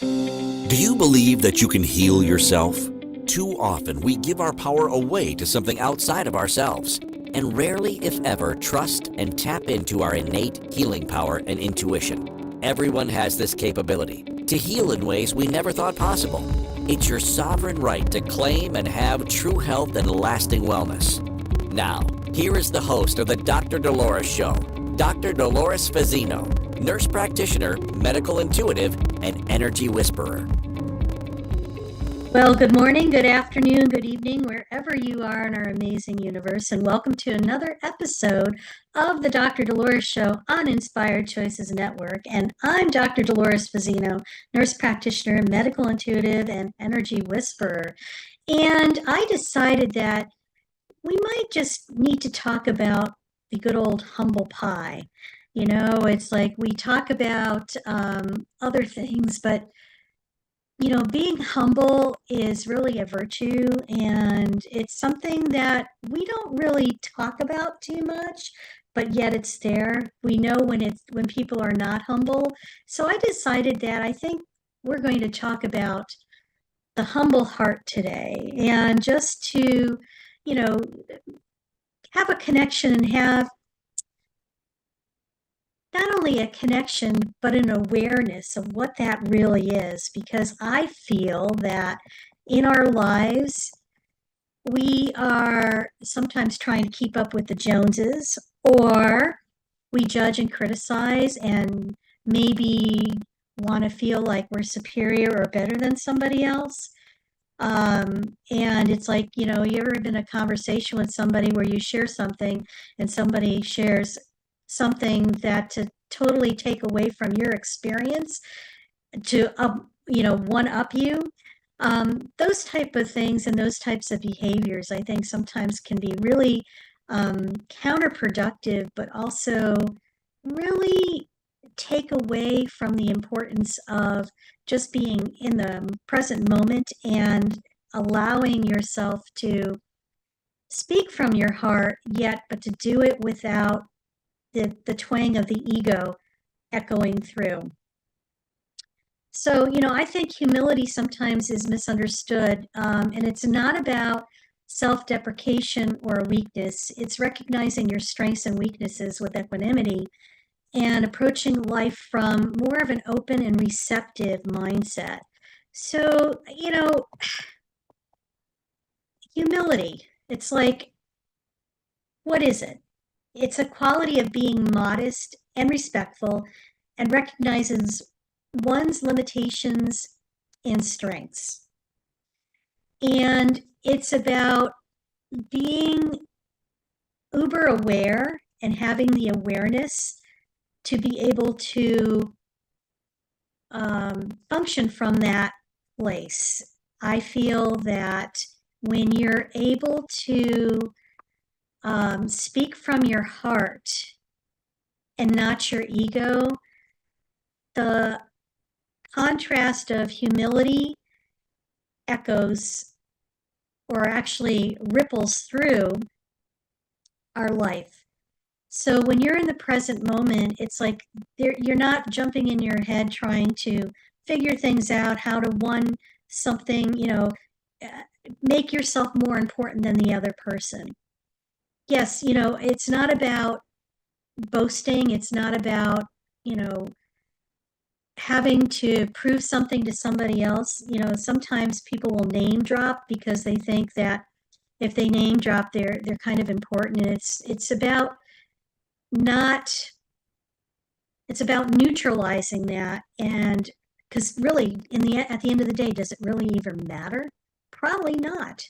Do you believe that you can heal yourself? Too often we give our power away to something outside of ourselves, and rarely, if ever, trust and tap into our innate healing power and intuition. Everyone has this capability to heal in ways we never thought possible. It's your sovereign right to claim and have true health and lasting wellness. Now, here is the host of the Dr. Dolores Show, Dr. Dolores Fazzino, nurse practitioner, medical intuitive, and energy whisperer. Well, good morning, good afternoon, good evening, wherever you are in our amazing universe, and welcome to another episode of the Dr. Dolores Show on Inspired Choices Network. And I'm Dr. Dolores Fazzino, nurse practitioner, medical intuitive, and energy whisperer. And I decided that we might just need to talk about the good old humble pie. You know, it's like we talk about other things, but being humble is really a virtue, and it's something that we don't really talk about too much, but yet it's there. We know when people are not humble. So I decided that I think we're going to talk about the humble heart today, and just to, have a connection and have not only a connection, but an awareness of what that really is, because I feel that in our lives, we are sometimes trying to keep up with the Joneses, or we judge and criticize and maybe want to feel like we're superior or better than somebody else. And it's like, you ever been in a conversation with somebody where you share something and somebody shares something that to totally take away from your experience to one up you. Those type of things and those types of behaviors, I think, sometimes can be really counterproductive, but also really take away from the importance of just being in the present moment and allowing yourself to speak from your heart, but to do it without the twang of the ego echoing through. So, I think humility sometimes is misunderstood, and it's not about self-deprecation or a weakness. It's recognizing your strengths and weaknesses with equanimity and approaching life from more of an open and receptive mindset. So, humility, it's like, what is it? It's a quality of being modest and respectful and recognizes one's limitations and strengths. And it's about being uber aware and having the awareness to be able to function from that place. I feel that when you're able to speak from your heart and not your ego, the contrast of humility echoes or actually ripples through our life. So when you're in the present moment, it's like you're not jumping in your head trying to figure things out, how to something, make yourself more important than the other person. Yes, it's not about boasting. It's not about, having to prove something to somebody else. Sometimes people will name drop because they think that if they name drop, they're kind of important. And it's about neutralizing that. And because really, at the end of the day, does it really even matter? Probably not.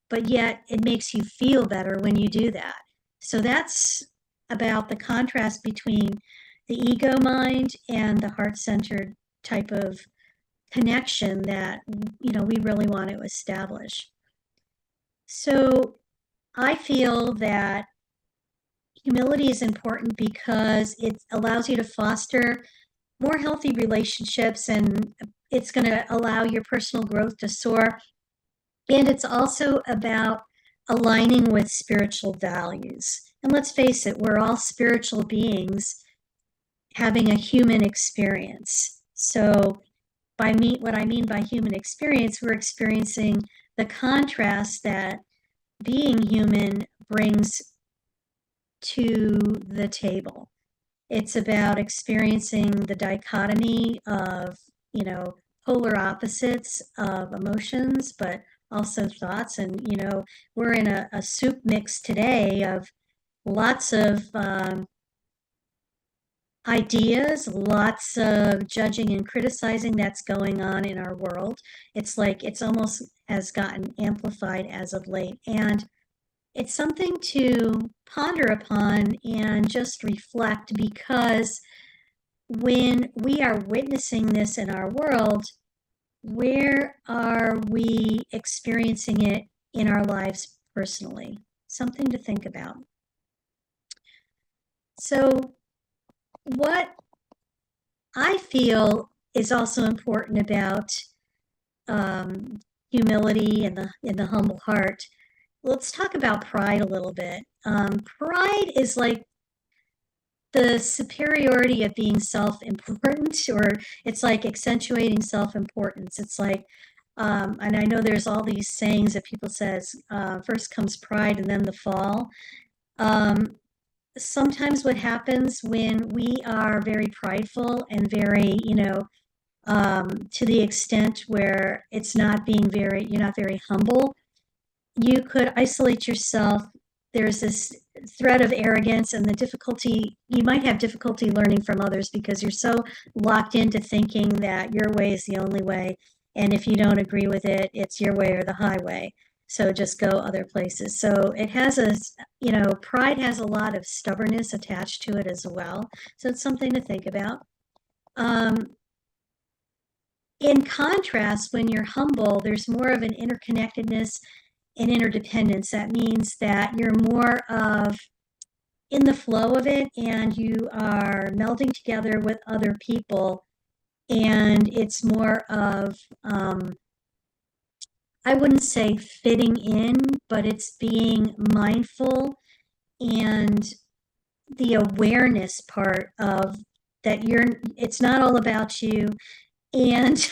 But yet it makes you feel better when you do that. So that's about the contrast between the ego mind and the heart-centered type of connection that, we really want to establish. So I feel that humility is important because it allows you to foster more healthy relationships, and it's going to allow your personal growth to soar. And it's also about aligning with spiritual values. And let's face it, we're all spiritual beings having a human experience. So what I mean by human experience, we're experiencing the contrast that being human brings to the table. It's about experiencing the dichotomy of, polar opposites of emotions, but also thoughts. And, we're in a soup mix today of lots of ideas, lots of judging and criticizing that's going on in our world. It's like it's almost has gotten amplified as of late. And it's something to ponder upon and just reflect, because when we are witnessing this in our world, where are we experiencing it in our lives personally? Something to think about. So, what I feel is also important about humility and the humble heart. Let's talk about pride a little bit. Pride is like the superiority of being self-important, or it's like accentuating self-importance. It's like, and I know there's all these sayings that people says, first comes pride and then the fall. Sometimes what happens when we are very prideful and very, to the extent where you're not very humble, you could isolate yourself. There's this threat of arrogance and you might have difficulty learning from others because you're so locked into thinking that your way is the only way. And if you don't agree with it, it's your way or the highway. So just go other places. So it has pride has a lot of stubbornness attached to it as well. So it's something to think about. In contrast, when you're humble, there's more of an interconnectedness and interdependence. That means that you're more of in the flow of it, and you are melding together with other people. And it's more of, I wouldn't say fitting in, but it's being mindful and the awareness part of that it's not all about you. And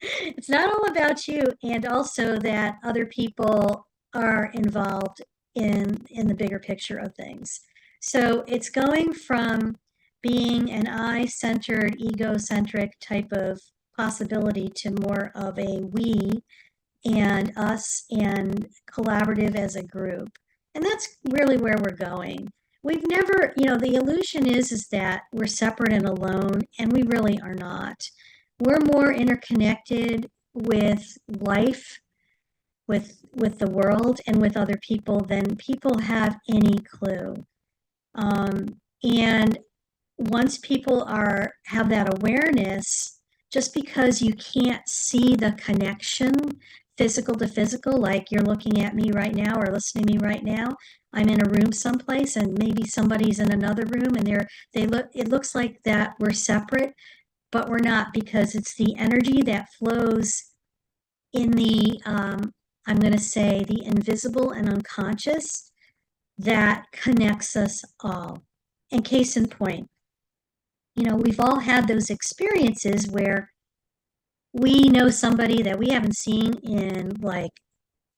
it's not all about you, and also that other people are involved in the bigger picture of things. So it's going from being an I-centered, egocentric type of possibility to more of a we and us and collaborative as a group. And that's really where we're going. We've never, the illusion is that we're separate and alone, and we really are not. We're more interconnected with life, with the world, and with other people than people have any clue. And once people have that awareness, just because you can't see the connection physical to physical, like you're looking at me right now or listening to me right now, I'm in a room someplace and maybe somebody's in another room, and it looks like that we're separate, but we're not, because it's the energy that flows in the, I'm going to say, the invisible and unconscious that connects us all. And case in point, we've all had those experiences where we know somebody that we haven't seen in like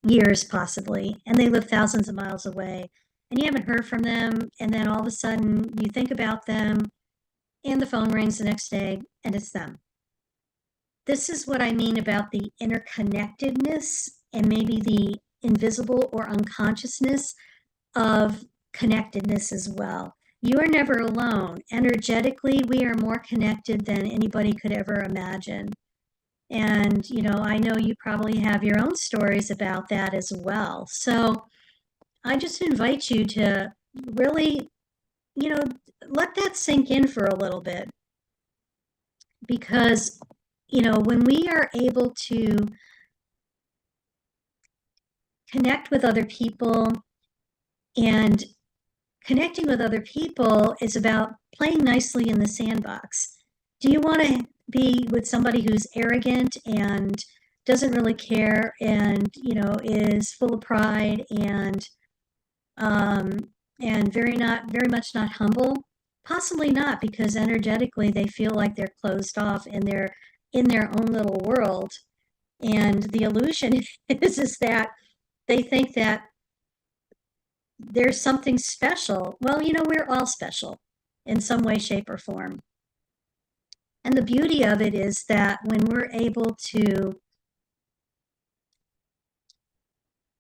years possibly, and they live thousands of miles away, and you haven't heard from them, and then all of a sudden you think about them and the phone rings the next day and it's them. This is what I mean about the interconnectedness and maybe the invisible or unconsciousness of connectedness as well. You are never alone. Energetically, we are more connected than anybody could ever imagine. And, I know you probably have your own stories about that as well. So I just invite you to really, let that sink in for a little bit. Because, when we are able to connect with other people, and connecting with other people is about playing nicely in the sandbox. Do you want to be with somebody who's arrogant and doesn't really care and, is full of pride and very much not humble? Possibly not, because energetically they feel like they're closed off and they're in their own little world. And the illusion is that they think that there's something special. Well, we're all special in some way, shape, or form. And the beauty of it is that when we're able to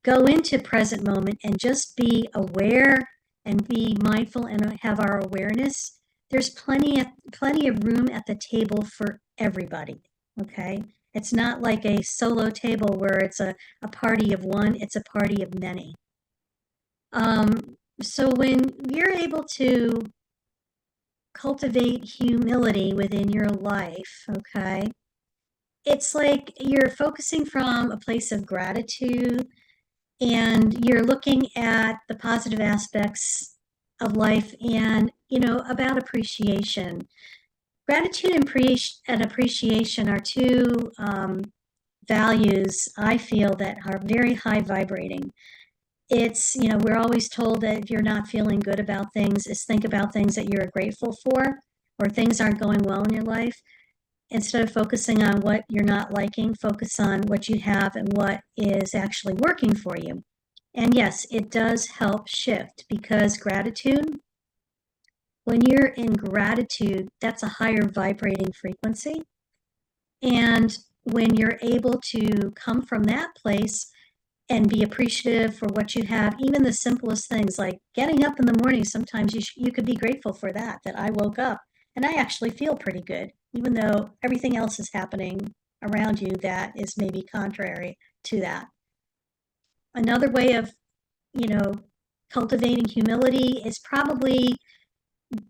go into present moment and just be aware and be mindful and have our awareness, there's plenty of room at the table for everybody. Okay? It's not like a solo table where it's a party of one, it's a party of many. So when you're able to cultivate humility within your life, okay, it's like you're focusing from a place of gratitude and you're looking at the positive aspects of life and, about appreciation. Gratitude and appreciation are two values I feel that are very high vibrating. It's, we're always told that if you're not feeling good about things, is think about things that you're grateful for or things aren't going well in your life. Instead of focusing on what you're not liking, focus on what you have and what is actually working for you. And yes, it does help shift because gratitude, when you're in gratitude, that's a higher vibrating frequency. And when you're able to come from that place and be appreciative for what you have, even the simplest things like getting up in the morning, sometimes you could be grateful for that I woke up and I actually feel pretty good, even though everything else is happening around you that is maybe contrary to that. Another way of, cultivating humility is probably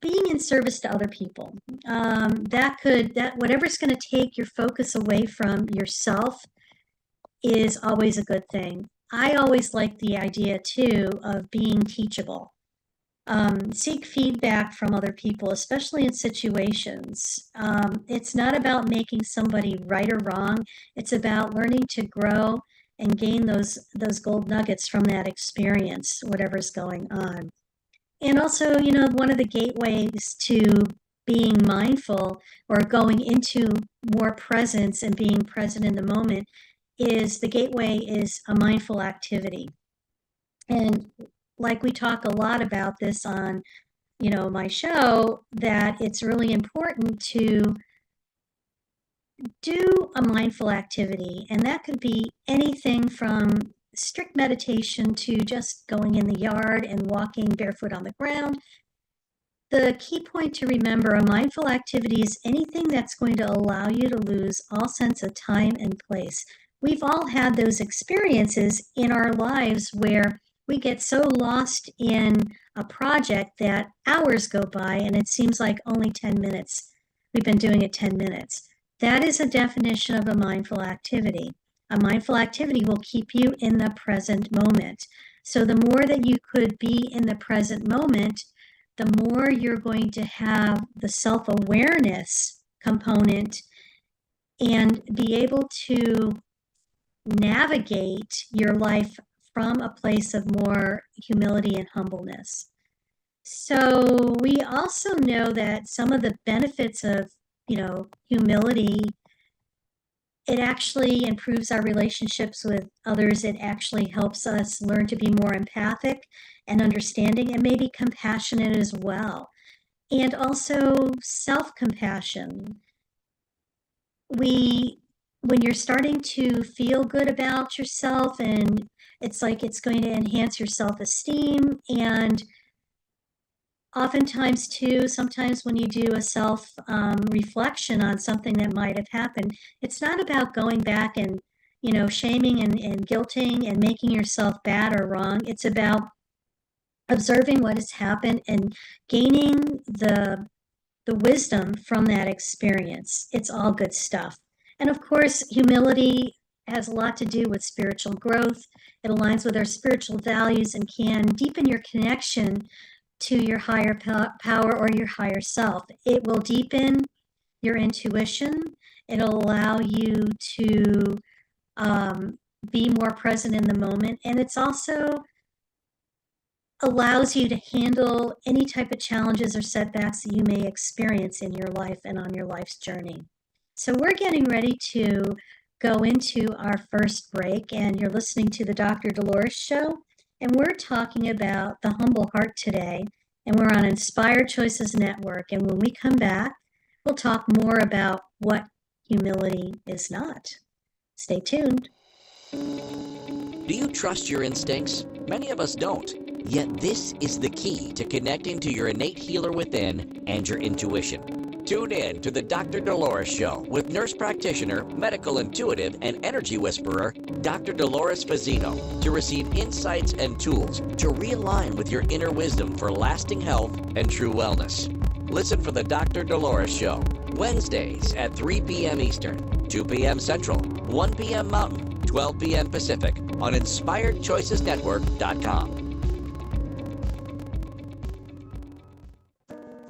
being in service to other people. That whatever's going to take your focus away from yourself is always a good thing. I always like the idea too of being teachable. Seek feedback from other people, especially in situations. It's not about making somebody right or wrong. It's about learning to grow and gain those gold nuggets from that experience, whatever's going on. And also, one of the gateways to being mindful or going into more presence and being present in the moment is the gateway is a mindful activity. And like we talk a lot about this on, my show, that it's really important to do a mindful activity. And that could be anything from strict meditation to just going in the yard and walking barefoot on the ground. The key point to remember, a mindful activity is anything that's going to allow you to lose all sense of time and place. We've all had those experiences in our lives where we get so lost in a project that hours go by and it seems like only 10 minutes. We've been doing it 10 minutes. That is a definition of a mindful activity. A mindful activity will keep you in the present moment. So the more that you could be in the present moment, the more you're going to have the self-awareness component and be able to navigate your life from a place of more humility and humbleness. So we also know that some of the benefits of, humility, it actually improves our relationships with others. It actually helps us learn to be more empathic and understanding and maybe compassionate as well. And also self-compassion. When you're starting to feel good about yourself and it's like it's going to enhance your self-esteem, and oftentimes too, sometimes when you do a self reflection on something that might have happened, it's not about going back and, shaming and guilting and making yourself bad or wrong. It's about observing what has happened and gaining the wisdom from that experience. It's all good stuff. And of course, humility has a lot to do with spiritual growth. It aligns with our spiritual values and can deepen your connection to your higher power or your higher self. It will deepen your intuition. It'll allow you to be more present in the moment. And it's also allows you to handle any type of challenges or setbacks that you may experience in your life and on your life's journey. So we're getting ready to go into our first break, and you're listening to the Dr. Dolores Show, and we're talking about the humble heart today, and we're on Inspired Choices Network. And when we come back, we'll talk more about what humility is not. Stay tuned. Do you trust your instincts? Many of us don't. Yet this is the key to connecting to your innate healer within and your intuition. Tune in to the Dr. Dolores Show with nurse practitioner, medical intuitive, and energy whisperer, Dr. Dolores Fazzino, to receive insights and tools to realign with your inner wisdom for lasting health and true wellness. Listen for the Dr. Dolores Show, Wednesdays at 3 p.m. Eastern, 2 p.m. Central, 1 p.m. Mountain, 12 p.m. Pacific on InspiredChoicesNetwork.com.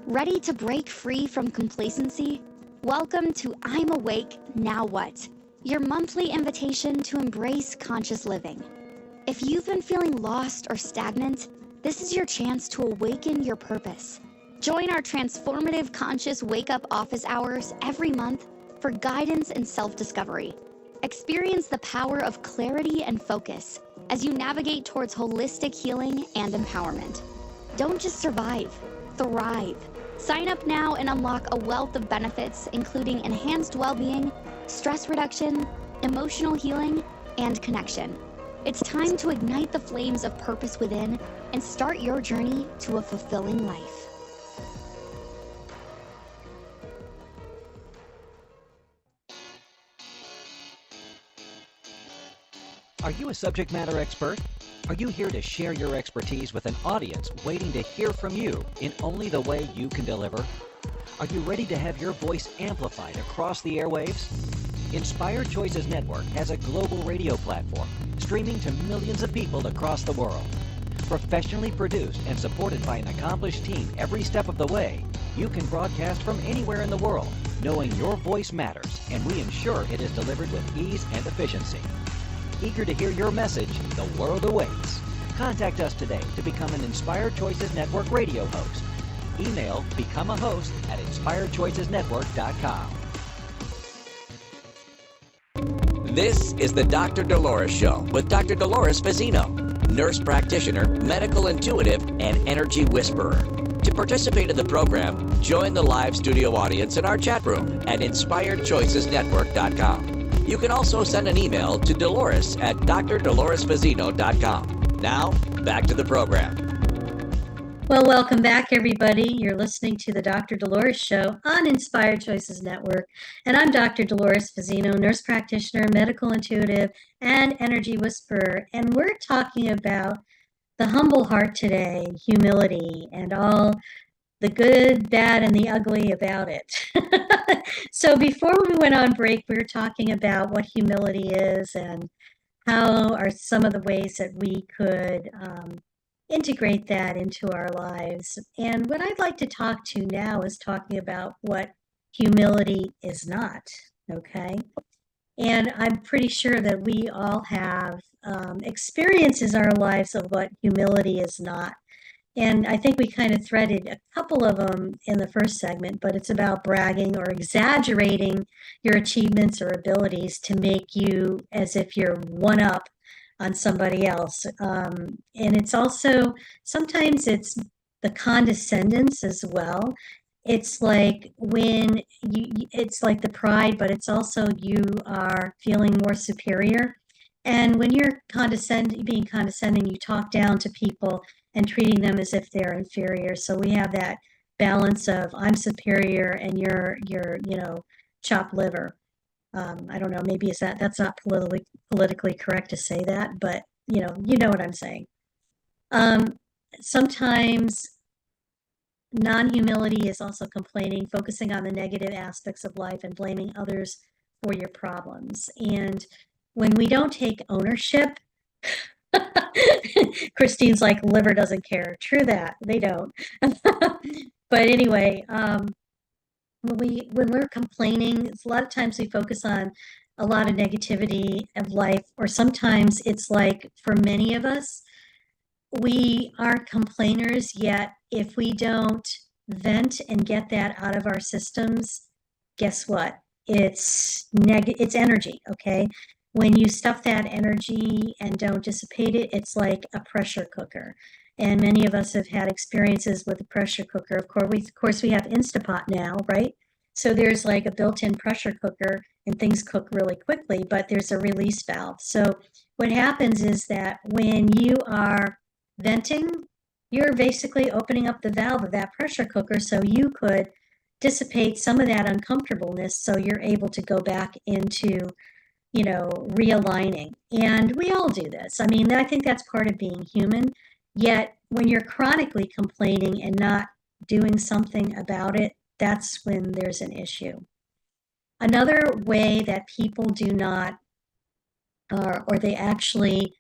Ready to break free from complacency? Welcome to I'm Awake, Now What? Your monthly invitation to embrace conscious living. If you've been feeling lost or stagnant, this is your chance to awaken your purpose. Join our transformative conscious wake-up office hours every month for guidance and self-discovery. Experience the power of clarity and focus as you navigate towards holistic healing and empowerment. Don't just survive, thrive. Sign up now and unlock a wealth of benefits, including enhanced well-being, stress reduction, emotional healing, and connection. It's time to ignite the flames of purpose within and start your journey to a fulfilling life. Are you a subject matter expert? Are you here to share your expertise with an audience waiting to hear from you in only the way you can deliver? Are you ready to have your voice amplified across the airwaves? Inspired Choices Network has a global radio platform streaming to millions of people across the world. Professionally produced and supported by an accomplished team every step of the way, you can broadcast from anywhere in the world, knowing your voice matters, and we ensure it is delivered with ease and efficiency. Eager to hear your message, the world awaits. Contact us today to become an Inspired Choices Network radio host. Email become a host at inspiredchoicesnetwork.com. This is the Dr. Dolores Show with Dr. Dolores Fazzino, nurse practitioner, medical intuitive, and energy whisperer. To participate in the program, join the live studio audience in our chat room at inspiredchoicesnetwork.com. You can also send an email to Dolores at drdoloresfazzino.com. Now, back to the program. Well, welcome back, everybody. You're listening to the Dr. Dolores Show on Inspired Choices Network, and I'm Dr. Dolores Fazzino, nurse practitioner, medical intuitive, and energy whisperer, and we're talking about the humble heart today, humility, and all the good, bad, and the ugly about it. So before we went on break, we were talking about what humility is and how are some of the ways that we could integrate that into our lives. And what I'd like to talk to now is talking about what humility is not, okay? And I'm pretty sure that we all have experiences in our lives of what humility is not. And I think we kind of threaded a couple of them in the first segment, but it's about bragging or exaggerating your achievements or abilities to make you as if you're one up on somebody else. And it's also, sometimes it's the condescendence as well. It's like when it's like the pride, but it's also you are feeling more superior. And when you're being condescending, you talk down to people and treating them as if they're inferior. So we have that balance of I'm superior and you're chopped liver. I don't know, maybe that's not politically correct to say that, but you know what I'm saying. Sometimes non-humility is also complaining, focusing on the negative aspects of life and blaming others for your problems. And when we don't take ownership, Christine's like, liver doesn't care. True that, they don't. But anyway, when we're complaining, a lot of times we focus on a lot of negativity of life, or sometimes it's like for many of us, we are complainers, yet if we don't vent and get that out of our systems, guess what? it's energy, okay? When you stuff that energy and don't dissipate it, it's like a pressure cooker. And many of us have had experiences with a pressure cooker. Of course, we have Instapot now, right? So there's like a built-in pressure cooker and things cook really quickly, but there's a release valve. So what happens is that when you are venting, you're basically opening up the valve of that pressure cooker so you could dissipate some of that uncomfortableness so you're able to go back into, realigning. And we all do this. I mean, I think that's part of being human. Yet when you're chronically complaining and not doing something about it, that's when there's an issue. Another way that people do not, or they actually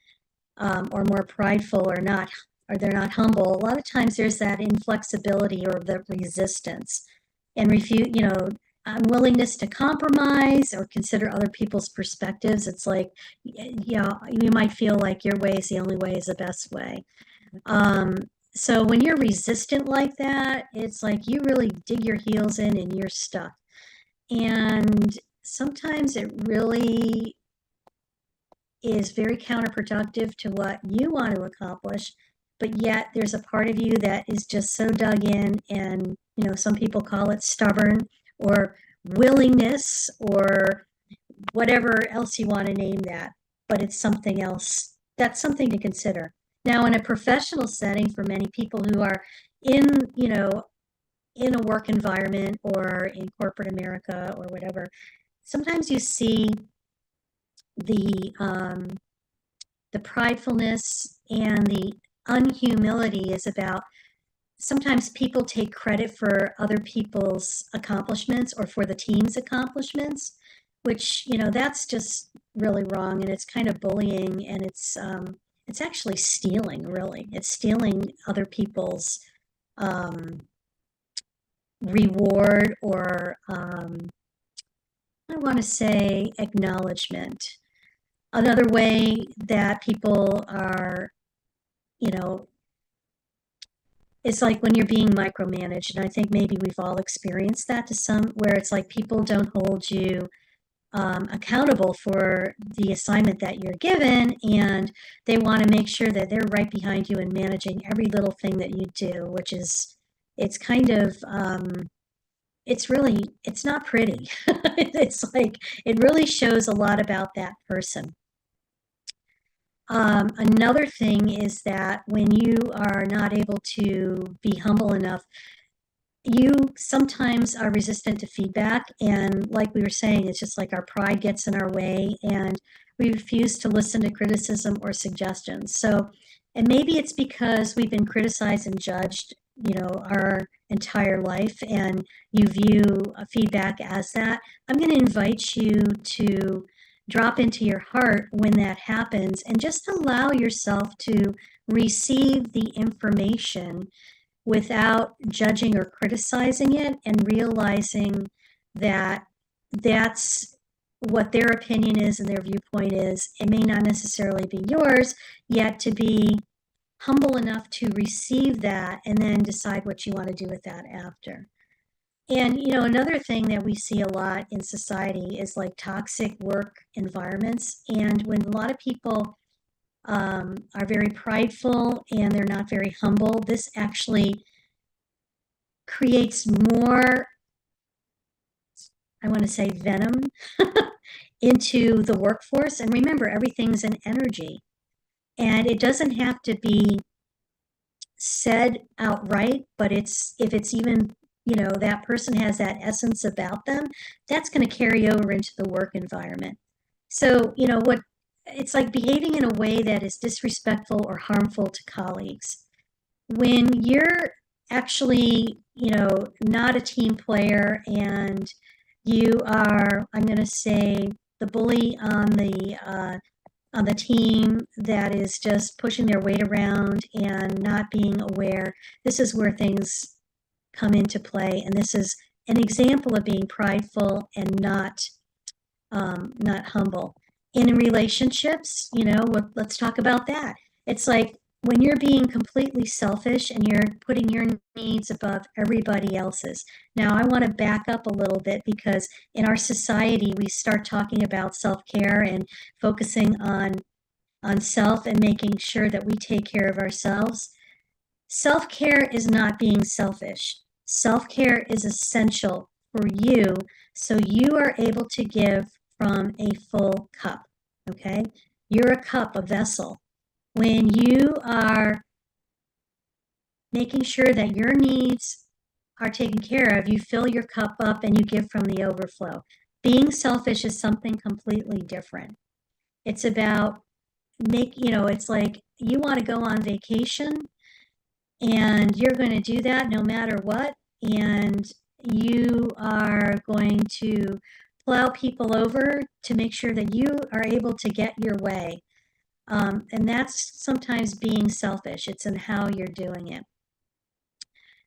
are more prideful or they're not humble, a lot of times there's that inflexibility or the resistance and unwillingness to compromise or consider other people's perspectives. It's like, you might feel like your way is the only way is the best way. So when you're resistant like that, it's like you really dig your heels in and you're stuck. And sometimes it really is very counterproductive to what you want to accomplish, but yet there's a part of you that is just so dug in, and some people call it stubborn or willingness or whatever else you want to name that, but it's something else. That's something to consider. Now, in a professional setting, for many people who are in a work environment or in corporate America or whatever, sometimes you see the pridefulness and the unhumility is about, sometimes people take credit for other people's accomplishments or for the team's accomplishments, which, that's just really wrong. And it's kind of bullying, and it's actually stealing, really. It's stealing other people's reward or, I want to say, acknowledgement. Another way that people are, it's like when you're being micromanaged, and I think maybe we've all experienced that to some, where it's like people don't hold you accountable for the assignment that you're given, and they want to make sure that they're right behind you and managing every little thing that you do, which is, it's kind of, it's not pretty. It's like, it really shows a lot about that person. Another thing is that when you are not able to be humble enough, you sometimes are resistant to feedback. And like we were saying, it's just like our pride gets in our way and we refuse to listen to criticism or suggestions. So, and maybe it's because we've been criticized and judged, our entire life, and you view feedback as that. I'm going to invite you to drop into your heart when that happens and just allow yourself to receive the information without judging or criticizing it, and realizing that that's what their opinion is and their viewpoint is. It may not necessarily be yours, yet to be humble enough to receive that and then decide what you want to do with that after. And, another thing that we see a lot in society is like toxic work environments. And when a lot of people are very prideful and they're not very humble, this actually creates more, I want to say, venom into the workforce. And remember, everything's an energy. And it doesn't have to be said outright, but if it's even, that person has that essence about them, that's going to carry over into the work environment. So, it's like behaving in a way that is disrespectful or harmful to colleagues. When you're actually, not a team player and you are, I'm going to say, the bully on the team that is just pushing their weight around and not being aware, this is where things come into play. And this is an example of being prideful and not humble. And in relationships, let's talk about that. It's like when you're being completely selfish and you're putting your needs above everybody else's. Now, I want to back up a little bit because in our society, we start talking about self-care and focusing on self and making sure that we take care of ourselves. Self-care is not being selfish. Self-care is essential for you so you are able to give from a full cup, okay? You're a cup, a vessel. When you are making sure that your needs are taken care of, you fill your cup up and you give from the overflow. Being selfish is something completely different. It's about it's like you want to go on vacation and you're going to do that no matter what. And you are going to plow people over to make sure that you are able to get your way. And that's sometimes being selfish. It's in how you're doing it.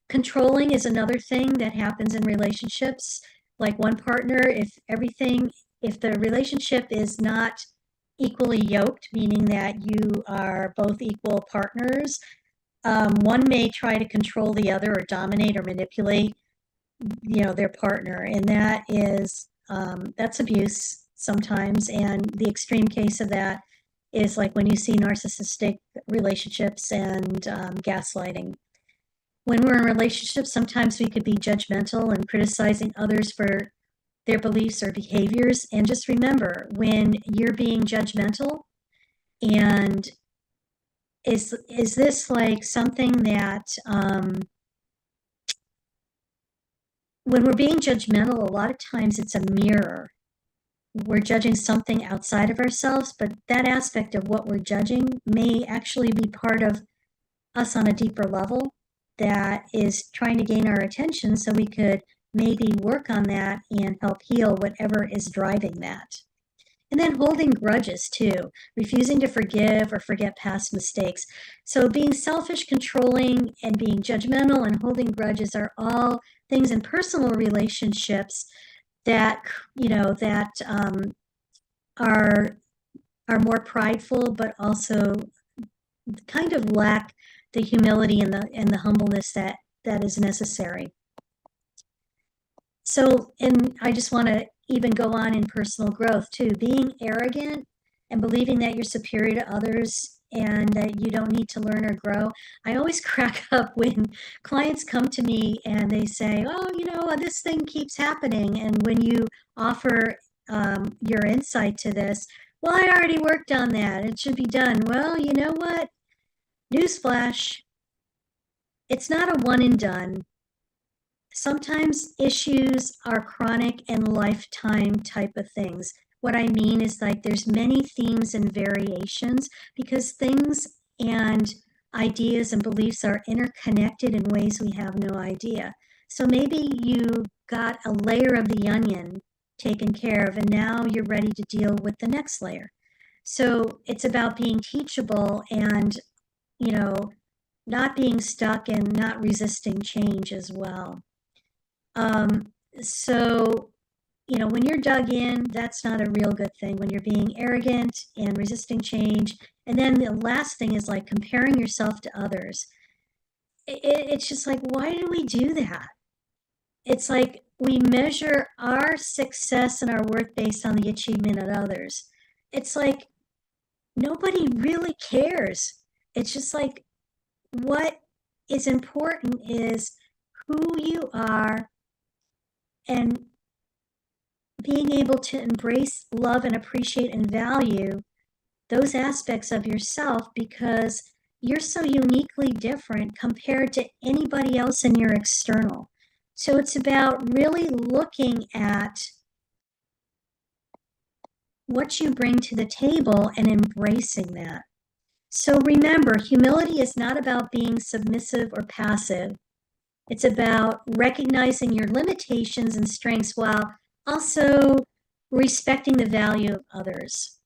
Controlling is another thing that happens in relationships. Like one partner, if the relationship is not equally yoked, meaning that you are both equal partners, one may try to control the other or dominate or manipulate, their partner. And that's abuse sometimes. And the extreme case of that is like when you see narcissistic relationships and gaslighting. When we're in relationships, sometimes we could be judgmental and criticizing others for their beliefs or behaviors. And just remember, when you're being judgmental, and is this like something that when we're being judgmental, a lot of times it's a mirror. We're judging something outside of ourselves, but that aspect of what we're judging may actually be part of us on a deeper level that is trying to gain our attention so we could maybe work on that and help heal whatever is driving that. And then holding grudges too, refusing to forgive or forget past mistakes. So being selfish, controlling, and being judgmental and holding grudges are all things in personal relationships that are more prideful, but also kind of lack the humility and the humbleness that is necessary. So, and I just want to even go on in personal growth too, being arrogant and believing that you're superior to others and that you don't need to learn or grow. I always crack up when clients come to me and they say, oh, this thing keeps happening. And when you offer your insight to this, well, I already worked on that. It should be done. Well, you know what? Newsflash, it's not a one and done. Sometimes issues are chronic and lifetime type of things. What I mean is like there's many themes and variations because things and ideas and beliefs are interconnected in ways we have no idea. So maybe you got a layer of the onion taken care of and now you're ready to deal with the next layer. So it's about being teachable and, not being stuck and not resisting change as well. So, when you're dug in, that's not a real good thing when you're being arrogant and resisting change. And then the last thing is like comparing yourself to others. It's just like, why do we do that? It's like we measure our success and our worth based on the achievement of others. It's like nobody really cares. It's just like what is important is who you are and being able to embrace, love, and appreciate and value those aspects of yourself because you're so uniquely different compared to anybody else in your external. So it's about really looking at what you bring to the table and embracing that. So remember, humility is not about being submissive or passive. It's about recognizing your limitations and strengths while also respecting the value of others.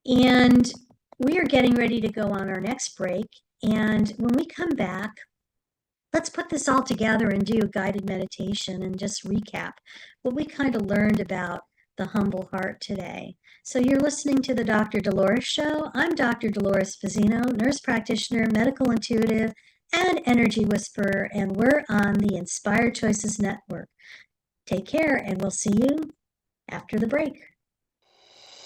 And we are getting ready to go on our next break. And when we come back, let's put this all together and do a guided meditation and just recap what we kind of learned about the humble heart today. So you're listening to the Dr. Dolores Show. I'm Dr. Dolores Fazzino, nurse practitioner, medical intuitive, and energy whisperer, and we're on the Inspired Choices Network. Take care, and we'll see you after the break.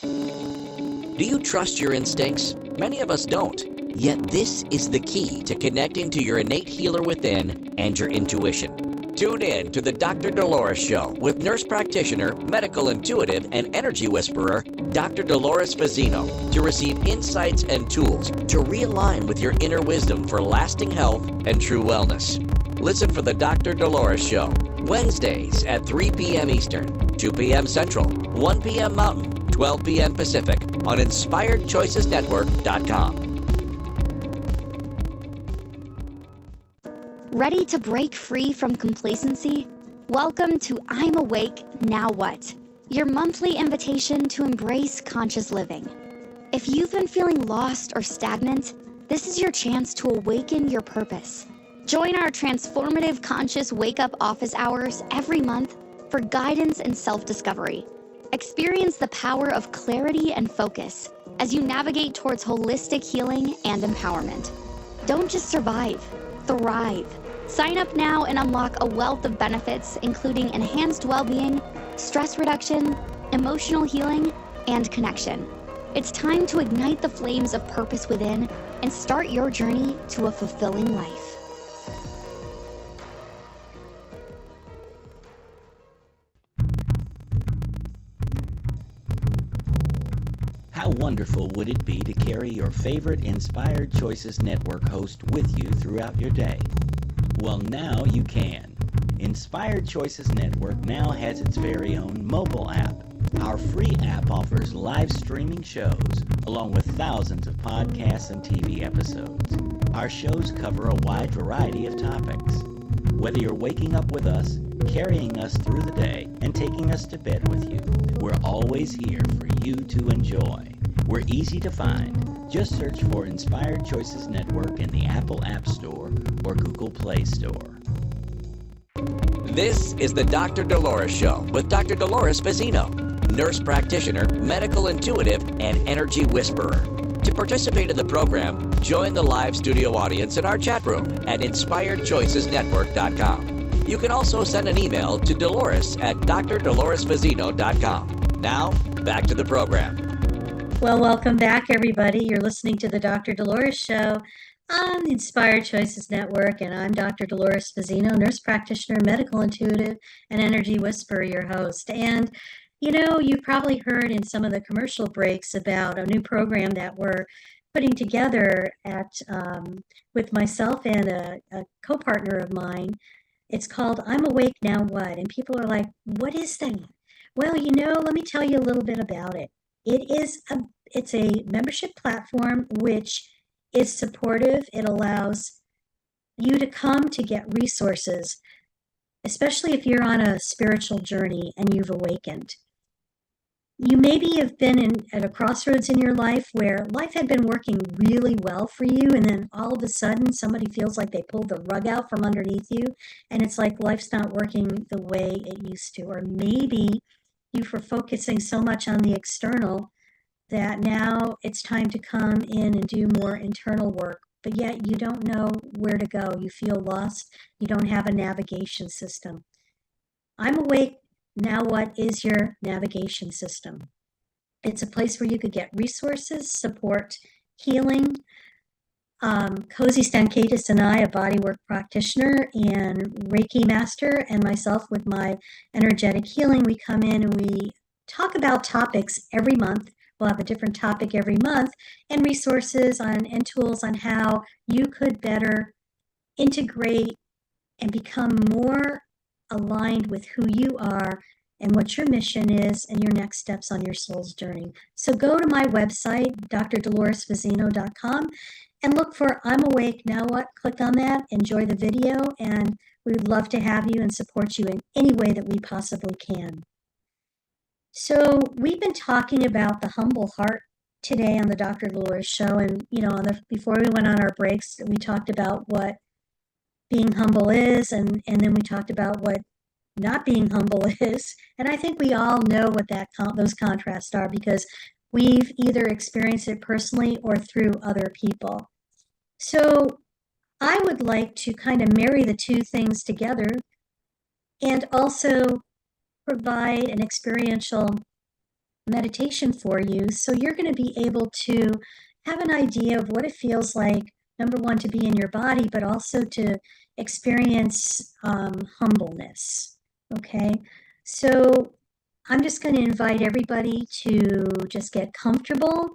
Do you trust your instincts? Many of us don't. Yet this is the key to connecting to your innate healer within and your intuition. Tune in to the Dr. Dolores Show with nurse practitioner, medical intuitive, and energy whisperer, Dr. Dolores Fazzino, to receive insights and tools to realign with your inner wisdom for lasting health and true wellness. Listen for the Dr. Dolores Show, Wednesdays at 3 p.m. Eastern, 2 p.m. Central, 1 p.m. Mountain, 12 p.m. Pacific on InspiredChoicesNetwork.com. Ready to break free from complacency? Welcome to I'm Awake, Now What? Your monthly invitation to embrace conscious living. If you've been feeling lost or stagnant, this is your chance to awaken your purpose. Join our transformative conscious wake-up office hours every month for guidance and self-discovery. Experience the power of clarity and focus as you navigate towards holistic healing and empowerment. Don't just survive, thrive. Sign up now and unlock a wealth of benefits, including enhanced well-being, stress reduction, emotional healing, and connection. It's time to ignite the flames of purpose within and start your journey to a fulfilling life. How wonderful would it be to carry your favorite Inspired Choices Network host with you throughout your day? Well, now you can. Inspired Choices Network now has its very own mobile app. Our free app offers live streaming shows, along with thousands of podcasts and TV episodes. Our shows cover a wide variety of topics. Whether you're waking up with us, carrying us through the day, and taking us to bed with you, we're always here for you to enjoy. We're easy to find. Just search for Inspired Choices Network in the Apple App Store or Google Play Store. This is the Dr. Dolores Show with Dr. Dolores Fazzino, nurse practitioner, medical intuitive, and energy whisperer. To participate in the program, join the live studio audience in our chat room at InspiredChoicesNetwork.com. You can also send an email to Dolores at drdoloresfazzino.com. Now, back to the program. Well, welcome back, everybody. You're listening to the Dr. Dolores Show on the Inspired Choices Network, and I'm Dr. Dolores Fazzino, nurse practitioner, medical intuitive, and energy whisperer, your host. And, you know, you've probably heard in some of the commercial breaks about a new program that we're putting together with myself and a co-partner of mine. It's called I'm Awake, Now What? And people are like, what is that? Well, you know, let me tell you a little bit about it. It's a membership platform which is supportive. It allows you to come to get resources, especially if you're on a spiritual journey and you've awakened. You maybe have been at a crossroads in your life where life had been working really well for you, and then all of a sudden somebody feels like they pulled the rug out from underneath you, and it's like life's not working the way it used to. Or maybe you were focusing so much on the external that now it's time to come in and do more internal work, but yet you don't know where to go. You feel lost. You don't have a navigation system. I'm Awake, Now What is your navigation system? It's a place where you could get resources, support, healing. Cozy Stankaitis and I, a bodywork practitioner and Reiki master, and myself with my energetic healing, we come in and we talk about topics every month. We'll have a different topic every month and resources and tools on how you could better integrate and become more aligned with who you are and what your mission is and your next steps on your soul's journey. So go to my website, drdoloresfazzino.com, and look for I'm Awake, Now What? Click on that, enjoy the video, and we would love to have you and support you in any way that we possibly can. So we've been talking about the humble heart today on the Dr. Dolores Show, and before we went on our breaks, we talked about what being humble is, and then we talked about what not being humble is. And I think we all know what those contrasts are because we've either experienced it personally or through other people. So I would like to kind of marry the two things together and also provide an experiential meditation for you. So you're going to be able to have an idea of what it feels like, number one, to be in your body, but also to experience humbleness. Okay. So I'm just going to invite everybody to just get comfortable,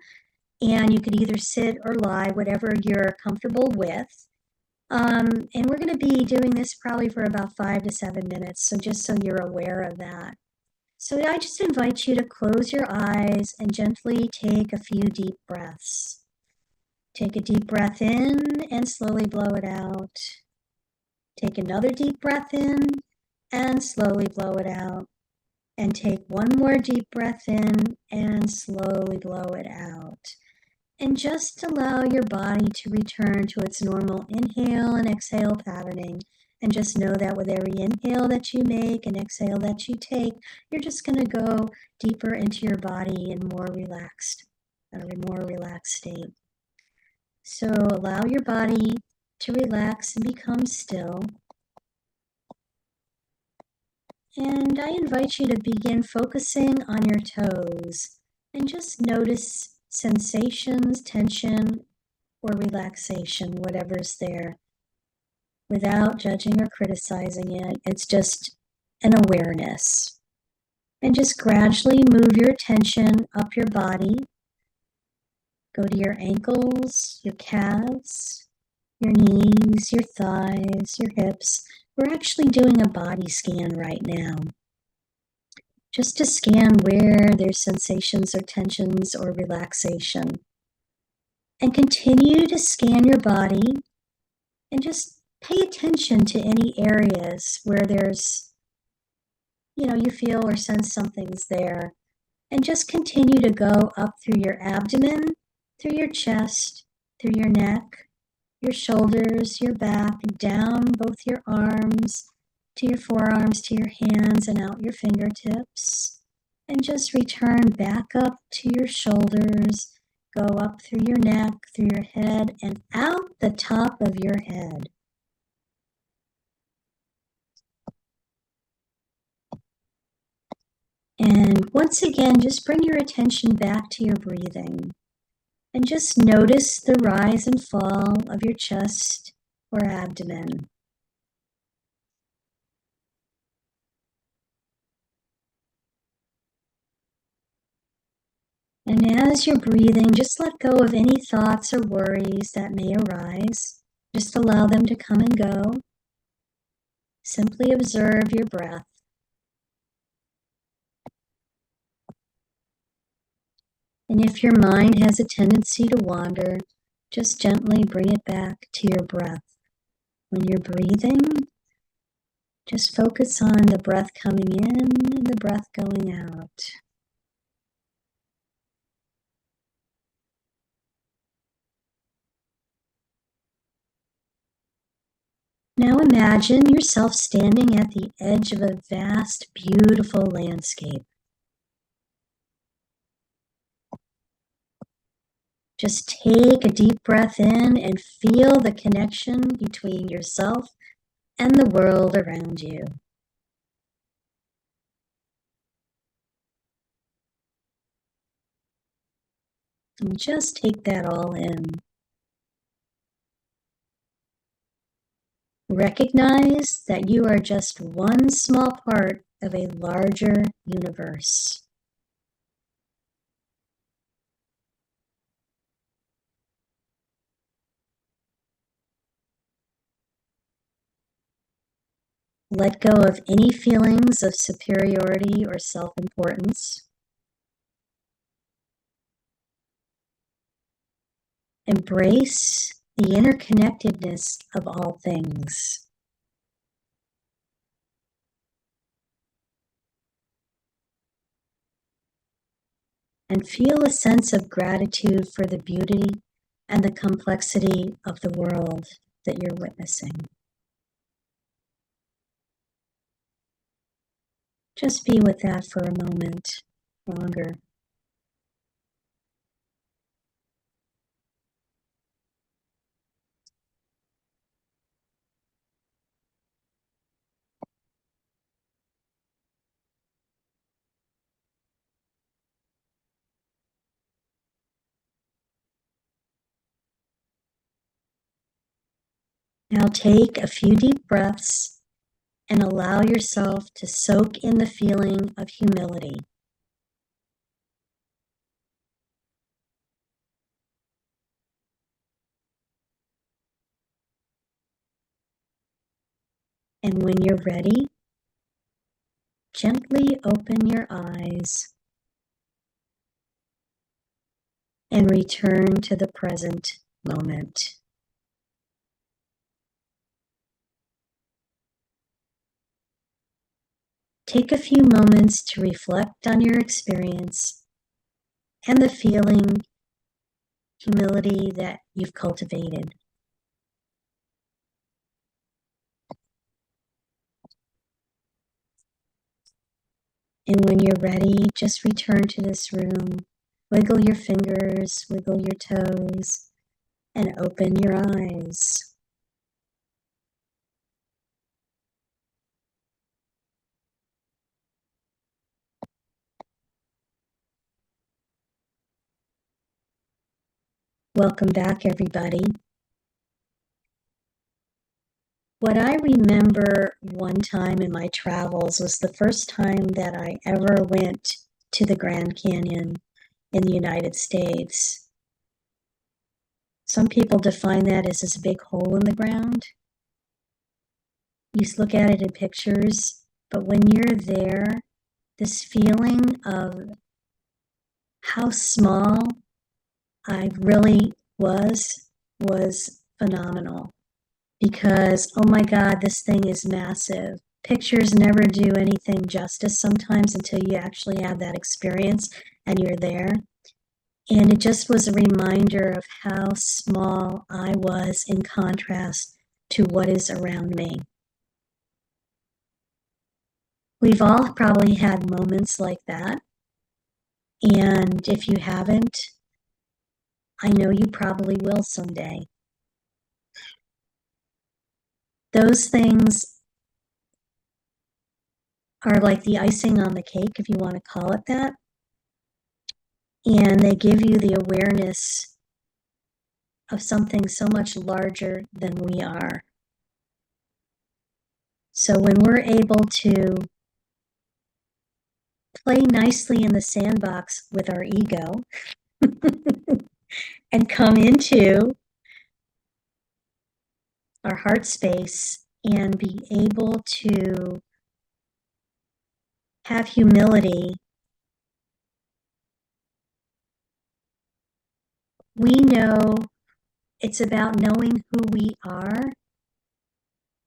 and you could either sit or lie, whatever you're comfortable with. And we're going to be doing this probably for about 5 to 7 minutes. So just so you're aware of that. So I just invite you to close your eyes and gently take a few deep breaths. Take a deep breath in and slowly blow it out. Take another deep breath in and slowly blow it out. And take one more deep breath in and slowly blow it out. And just allow your body to return to its normal inhale and exhale patterning. And just know that with every inhale that you make and exhale that you take, you're just going to go deeper into your body and more relaxed, a more relaxed state. So allow your body to relax and become still. And I invite you to begin focusing on your toes and just notice sensations, tension, or relaxation, whatever's there, without judging or criticizing it. It's just an awareness. And just gradually move your attention up your body. Go to your ankles, your calves, your knees, your thighs, your hips. We're actually doing a body scan right now, just to scan where there's sensations or tensions or relaxation. And continue to scan your body and just pay attention to any areas where there's, you feel or sense something's there. And just continue to go up through your abdomen, through your chest, through your neck, your shoulders, your back, down both your arms, to your forearms, to your hands, and out your fingertips. And just return back up to your shoulders, go up through your neck, through your head, and out the top of your head. And once again, just bring your attention back to your breathing. And just notice the rise and fall of your chest or abdomen. And as you're breathing, just let go of any thoughts or worries that may arise. Just allow them to come and go. Simply observe your breath. And if your mind has a tendency to wander, just gently bring it back to your breath. When you're breathing, just focus on the breath coming in and the breath going out. Now imagine yourself standing at the edge of a vast, beautiful landscape. Just take a deep breath in and feel the connection between yourself and the world around you. And just take that all in. Recognize that you are just one small part of a larger universe. Let go of any feelings of superiority or self-importance. Embrace the interconnectedness of all things. And feel a sense of gratitude for the beauty and the complexity of the world that you're witnessing. Just be with that for a moment longer. Now take a few deep breaths and allow yourself to soak in the feeling of humility. And when you're ready, gently open your eyes and return to the present moment. Take a few moments to reflect on your experience and the feeling, humility that you've cultivated. And when you're ready, just return to this room. Wiggle your fingers, wiggle your toes, and open your eyes. Welcome back, everybody. What I remember one time in my travels was the first time that I ever went to the Grand Canyon in the United States. Some people define that as this big hole in the ground. You look at it in pictures, but when you're there, this feeling of how small I really was phenomenal. Because, oh my God, this thing is massive. Pictures never do anything justice sometimes until you actually have that experience and you're there. And it just was a reminder of how small I was in contrast to what is around me. We've all probably had moments like that. And if you haven't, I know you probably will someday. Those things are like the icing on the cake, if you want to call it that. And they give you the awareness of something so much larger than we are. So when we're able to play nicely in the sandbox with our ego and come into our heart space and be able to have humility, we know it's about knowing who we are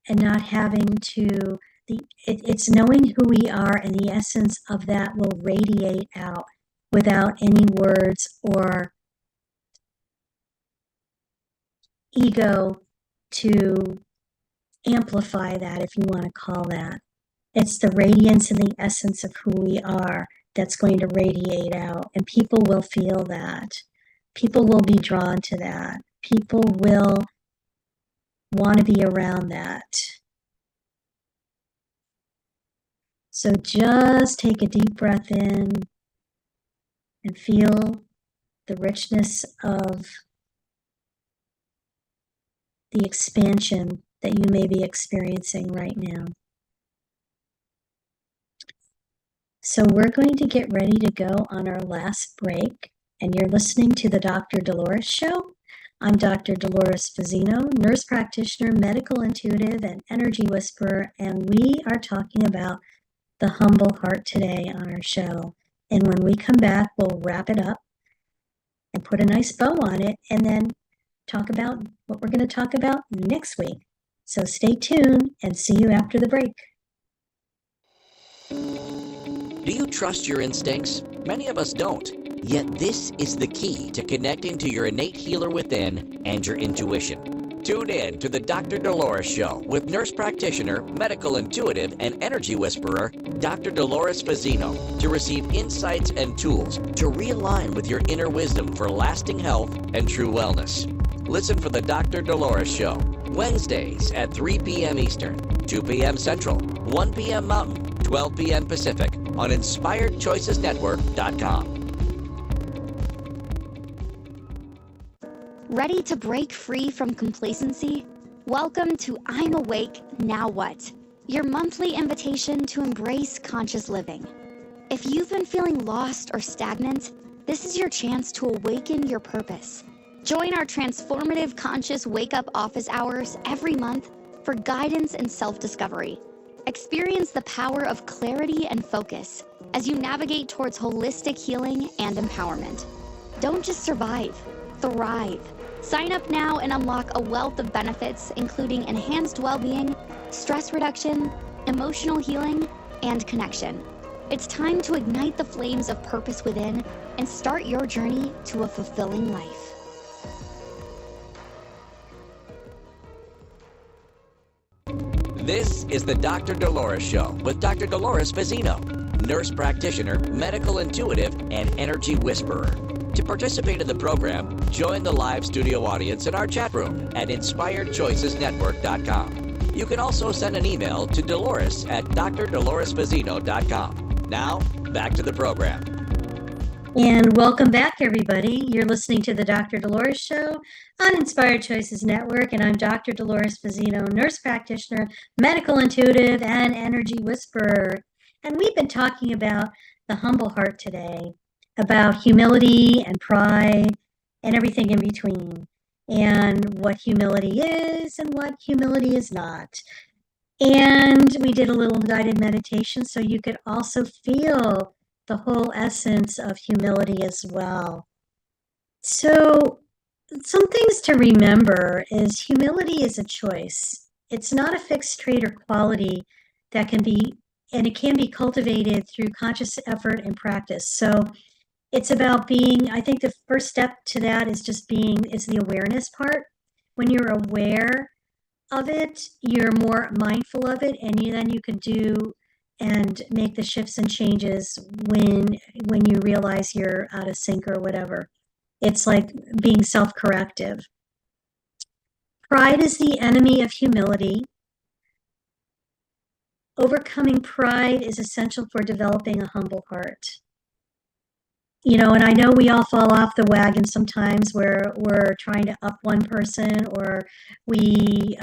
and not having to, it's knowing who we are, and the essence of that will radiate out without any words or ego to amplify that, if you want to call that. It's the radiance and the essence of who we are that's going to radiate out, and people will feel that. People will be drawn to that. People will want to be around that. So just take a deep breath in and feel the richness of the expansion that you may be experiencing right now. So we're going to get ready to go on our last break, and you're listening to the Dr. Dolores Show. I'm Dr. Dolores Fazzino, nurse practitioner, medical intuitive, and energy whisperer, and we are talking about the humble heart today on our show. And when we come back, we'll wrap it up and put a nice bow on it, and then talk about what we're going to talk about next week. So stay tuned and see you after the break. Do you trust your instincts? Many of us don't. Yet this is the key to connecting to your innate healer within and your intuition. Tune in to the Dr. Dolores Show with nurse practitioner, medical intuitive, and energy whisperer, Dr. Dolores Fazzino, to receive insights and tools to realign with your inner wisdom for lasting health and true wellness. Listen for the Dr. Dolores Show, Wednesdays at 3 p.m. Eastern, 2 p.m. Central, 1 p.m. Mountain, 12 p.m. Pacific on InspiredChoicesNetwork.com. Ready to break free from complacency? Welcome to I'm Awake, Now What? Your monthly invitation to embrace conscious living. If you've been feeling lost or stagnant, this is your chance to awaken your purpose. Join our transformative conscious wake-up office hours every month for guidance and self-discovery. Experience the power of clarity and focus as you navigate towards holistic healing and empowerment. Don't just survive, thrive. Sign up now and unlock a wealth of benefits, including enhanced well-being, stress reduction, emotional healing, and connection. It's time to ignite the flames of purpose within and start your journey to a fulfilling life. This is the Dr. Dolores Show with Dr. Dolores Fazzino, nurse practitioner, medical intuitive, and energy whisperer. To participate in the program, join the live studio audience in our chat room at InspiredChoicesNetwork.com. You can also send an email to Dolores at drdoloresfazzino.com. Now, back to the program. And welcome back, everybody. You're listening to the Dr. Dolores Show on Inspired Choices Network, and I'm Dr. Dolores Fazzino, nurse practitioner, medical intuitive, and energy whisperer. And we've been talking about the humble heart today, about humility and pride and everything in between, and what humility is and what humility is not. And we did a little guided meditation so you could also feel the whole essence of humility as well. So some things to remember is humility is a choice. It's not a fixed trait or quality that can be, and it can be cultivated through conscious effort and practice. So it's about being, I think the first step to that is just is the awareness part. When you're aware of it, you're more mindful of it, and then you can do and make the shifts and changes when you realize you're out of sync or whatever. It's like being self-corrective. Pride is the enemy of humility. Overcoming pride is essential for developing a humble heart. You know, and I know we all fall off the wagon sometimes where we're trying to up one person, or we,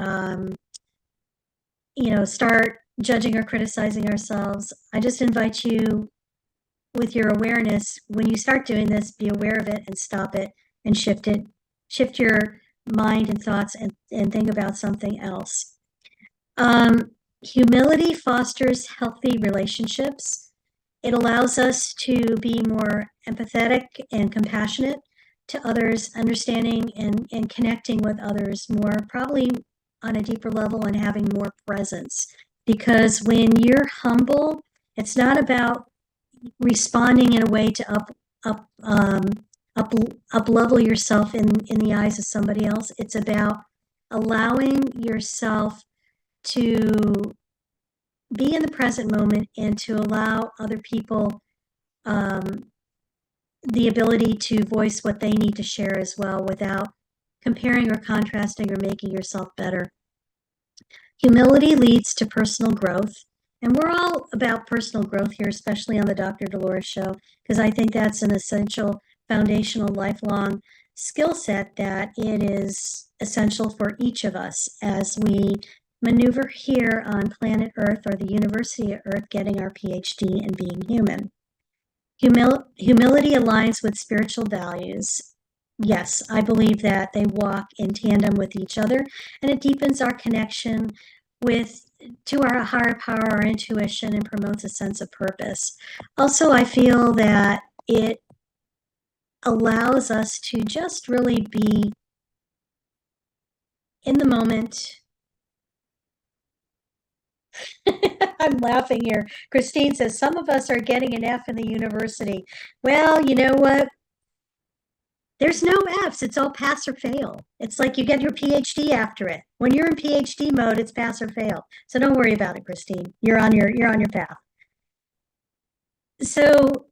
start judging or criticizing ourselves. I just invite you, with your awareness, when you start doing this, be aware of it and stop it and shift it. Shift your mind and thoughts and think about something else. Humility fosters healthy relationships. It allows us to be more empathetic and compassionate to others, understanding and connecting with others more, probably on a deeper level, and having more presence. Because when you're humble, it's not about responding in a way to up level yourself in the eyes of somebody else. It's about allowing yourself to be in the present moment and to allow other people the ability to voice what they need to share as well, without comparing or contrasting or making yourself better. Humility leads to personal growth. And we're all about personal growth here, especially on the Dr. Dolores Show, because I think that's an essential, foundational, lifelong skill set that it is essential for each of us as we maneuver here on planet Earth, or the University of Earth, getting our PhD in being human. Humility aligns with spiritual values. Yes, I believe that they walk in tandem with each other, and it deepens our connection to our higher power, our intuition, and promotes a sense of purpose. Also, I feel that it allows us to just really be in the moment. I'm laughing here. Christine says, some of us are getting an F in the university. Well, you know what? There's no F's. It's all pass or fail. It's like you get your PhD after it. When you're in PhD mode, it's pass or fail. So don't worry about it, Christine. You're on your path. So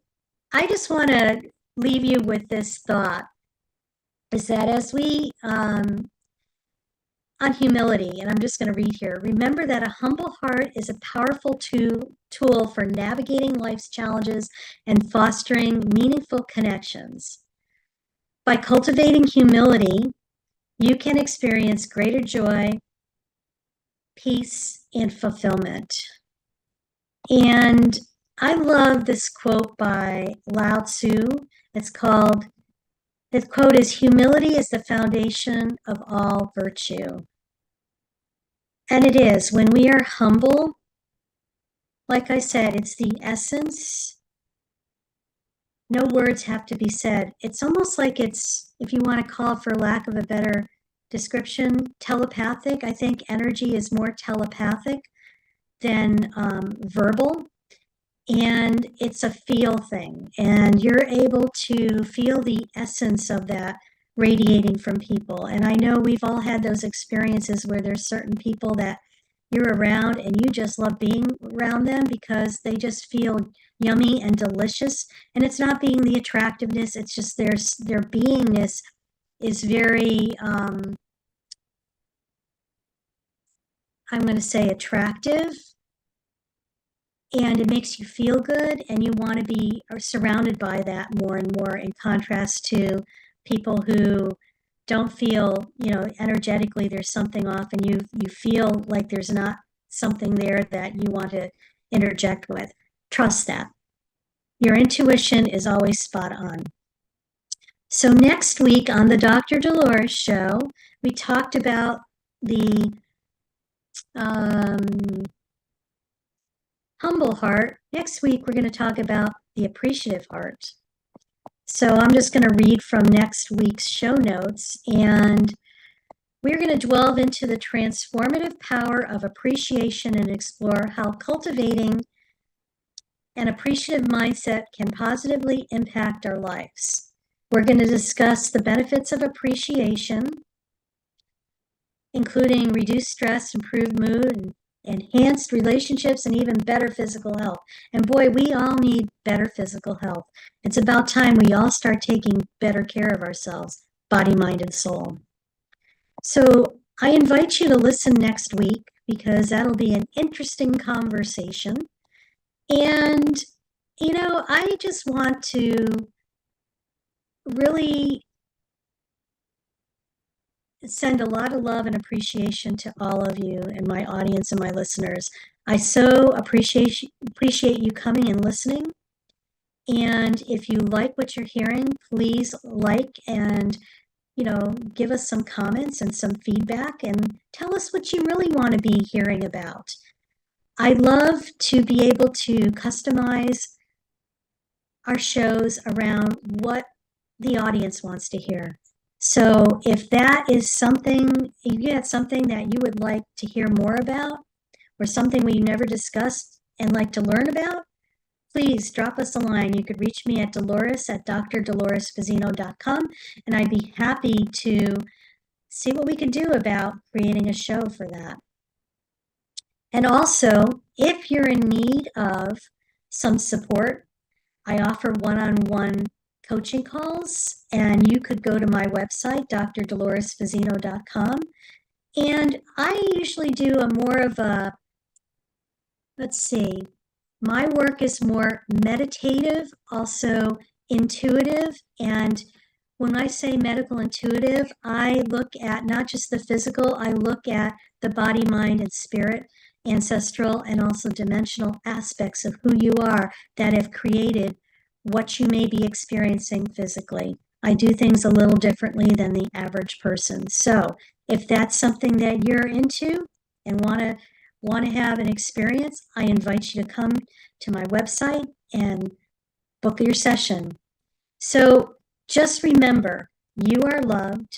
I just want to leave you with this thought, is that as we on humility, and I'm just going to read here, remember that a humble heart is a powerful tool for navigating life's challenges and fostering meaningful connections. By cultivating humility, you can experience greater joy, peace, and fulfillment. And I love this quote by Lao Tzu. The quote is, "Humility is the foundation of all virtue." And it is. When we are humble, like I said, it's the essence. No words have to be said. It's almost like it's, if you want to call it, for lack of a better description, telepathic. I think energy is more telepathic than verbal. And it's a feel thing. And you're able to feel the essence of that radiating from people. And I know we've all had those experiences where there's certain people that you're around and you just love being around them because they just feel yummy and delicious. And it's not being the attractiveness, it's just their beingness is very, I'm going to say, attractive. And it makes you feel good, and you want to be surrounded by that more and more, in contrast to people who don't feel, energetically there's something off, and you feel like there's not something there that you want to interject with. Trust that. Your intuition is always spot on. So next week on the Dr. Dolores Show, we talked about the humble heart. Next week, we're going to talk about the appreciative heart. So I'm just going to read from next week's show notes, and we're going to delve into the transformative power of appreciation and explore how cultivating an appreciative mindset can positively impact our lives. We're going to discuss the benefits of appreciation, including reduced stress, improved mood, and enhanced relationships, and even better physical health. And boy, we all need better physical health. It's about time we all start taking better care of ourselves, body, mind, and soul. So I invite you to listen next week, because that'll be an interesting conversation. And, I just want to really send a lot of love and appreciation to all of you and my audience and my listeners. I so appreciate you coming and listening. And if you like what you're hearing, please like and, give us some comments and some feedback and tell us what you really want to be hearing about. I love to be able to customize our shows around what the audience wants to hear. So if that is something, if you have something that you would like to hear more about, or something we never discussed and like to learn about, please drop us a line. You could reach me at Dolores@drdoloresfazzino.com, and I'd be happy to see what we could do about creating a show for that. And also, if you're in need of some support, I offer one-on-one coaching calls, and you could go to my website, drdoloresfazzino.com, and I usually do my work is more meditative, also intuitive, and when I say medical intuitive, I look at not just the physical, I look at the body, mind, and spirit, ancestral, and also dimensional aspects of who you are that have created what you may be experiencing physically. I do things a little differently than the average person. So if that's something that you're into and want to have an experience, I invite you to come to my website and book your session. So just remember, you are loved,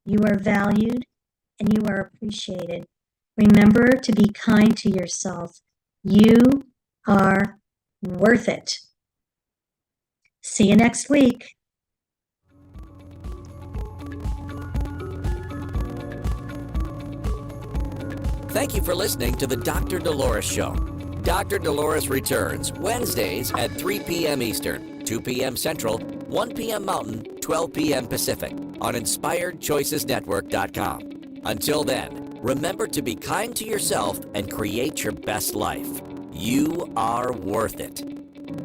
you are valued, and you are appreciated. Remember to be kind to yourself. You are worth it. See you next week. Thank you for listening to the Dr. Dolores Show. Dr. Dolores returns Wednesdays at 3 p.m. Eastern, 2 p.m. Central, 1 p.m. Mountain, 12 p.m. Pacific on InspiredChoicesNetwork.com. Until then, remember to be kind to yourself and create your best life. You are worth it.